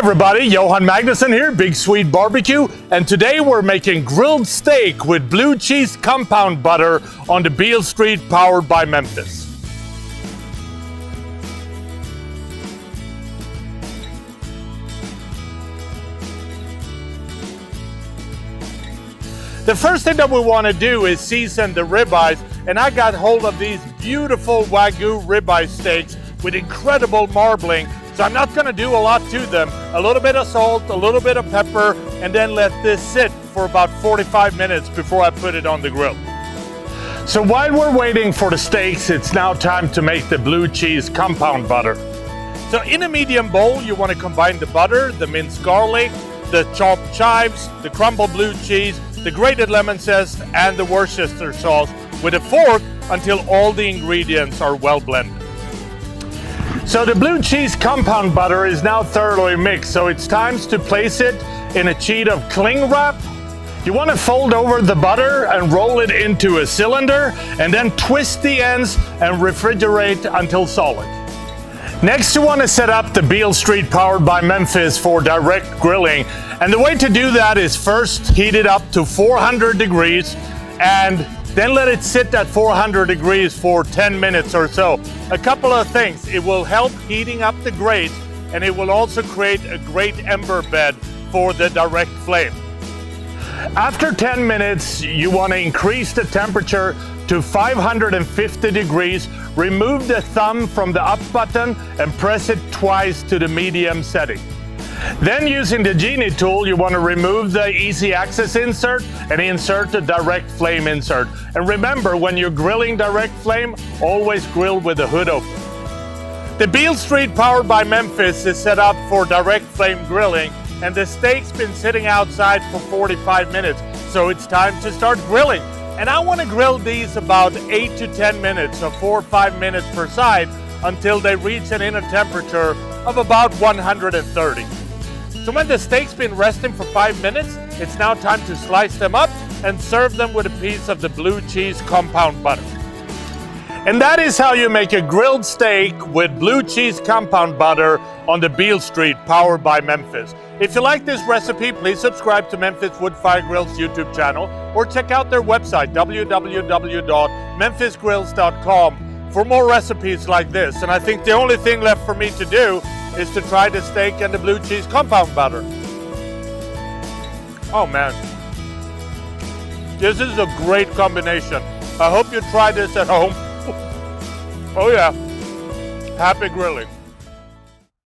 everybody, Johan Magnusson here, Big Swede Barbecue, and today we're making grilled steak with blue cheese compound butter on the Beale Street powered by Memphis. The first thing that we want to do is season the ribeyes, and I got hold of these beautiful Wagyu Ribeye Steaks with incredible marbling. So I'm not going to do a lot to them. A little bit of salt, a little bit of pepper, and then let this sit for about 45 minutes before I put it on the grill. So while we're waiting for the steaks, it's now time to make the blue cheese compound butter. So in a medium bowl, you want to combine the butter, the minced garlic, the chopped chives, the crumbled blue cheese, the grated lemon zest, and the Worcestershire sauce with a fork until all the ingredients are well blended. So the blue cheese compound butter is now thoroughly mixed, so it's time to place it in a sheet of cling wrap. You want to fold over the butter and roll it into a cylinder, and then twist the ends and refrigerate until solid. Next, you want to set up the Beale Street powered by Memphis for direct grilling. And the way to do that is first heat it up to 400 degrees and then let it sit at 400 degrees for 10 minutes or so. A couple of things, it will help heating up the grate, and it will also create a great ember bed for the direct flame. After 10 minutes, you want to increase the temperature to 550 degrees, remove the thumb from the up button and press it twice to the medium setting. Then using the Genie tool, you want to remove the easy access insert and insert the direct flame insert. And remember, when you're grilling direct flame, always grill with the hood open. The Beale Street powered by Memphis is set up for direct flame grilling, and the steak's been sitting outside for 45 minutes, so it's time to start grilling. And I want to grill these about 8 to 10 minutes, so 4 or 5 minutes per side, until they reach an inner temperature of about 130. So when the steak's been resting for 5 minutes, it's now time to slice them up and serve them with a piece of the blue cheese compound butter. And that is how you make a grilled steak with blue cheese compound butter on the Beale Street powered by Memphis. If you like this recipe, please subscribe to Memphis Woodfire Grill's YouTube channel or check out their website, www.memphisgrills.com, for more recipes like this. And I think the only thing left for me to do is to try the steak and the blue cheese compound butter. Oh man, this is a great combination. I hope you try this at home. Oh yeah, happy grilling.